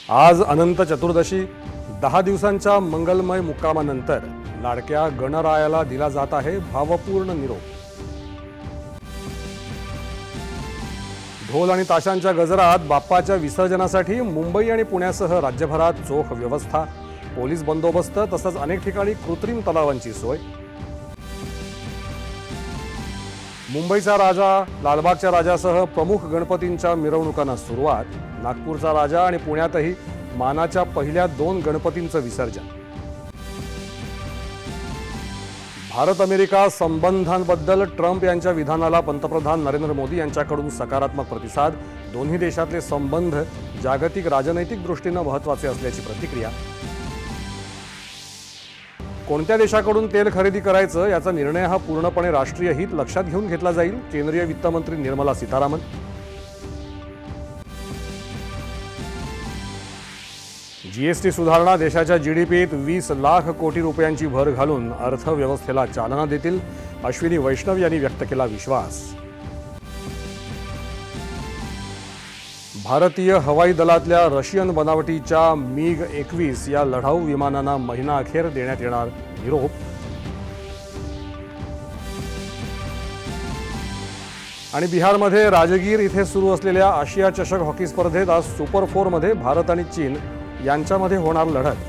आज अनंत चतुर्दशी 10 दिवसांच्या मंगलमय मुक्कामानंतर लाडक्या गणरायाला दिला जात आहे भावपूर्ण निरोप। ढोल आणि ताशांच्या गजरात बाप्पाच्या विसर्जनासाठी मुंबई आणि पुण्यासह राज्यभरात चोख व्यवस्था, पोलीस बंदोबस्त तसंच अनेक ठिकाणी कृत्रिम तलावांची सोय। मुंबईचा राजा, लालबागच्या राजासह प्रमुख गणपतींच्या मिरवणुकांना सुरुवात। नागपूरचा राजा आणि पुण्यातही मानाच्या पहिल्या 2 गणपतींचं विसर्जन। भारत अमेरिका संबंधांबद्दल ट्रम्प यांच्या विधानाला पंतप्रधान नरेंद्र मोदी यांच्याकडून सकारात्मक प्रतिसाद। दोन्ही देशातले संबंध जागतिक राजनैतिक दृष्टीने महत्त्वाचे असल्याची प्रतिक्रिया। कोणत्या देशाकडून तेल खरेदी करायचं याचा निर्णय हा पूर्णपणे राष्ट्रीय हित लक्षात घेऊन घेतला जाईल, केंद्रीय वित्तमंत्री निर्मला सीतारामन। जीएसटी सुधारणा देशाच्या जीडीपीत 20 लाख कोटी रुपयांची भर घालून अर्थव्यवस्थेला चालना देतील, अश्विनी वैष्णव यांनी व्यक्त केला विश्वास। भारतीय हवाई दलातल्या रशियन बनावटीच्या MiG-21 या लढाऊ विमानांना महिना अखेर देण्यात येणार निरोप। आणि बिहारमध्ये राजगीर इथे सुरू असलेल्या आशिया चषक हॉकी स्पर्धेत आज सुपर 4 मध्ये भारत आणि चीन यांच्यामध्ये होणार लढत।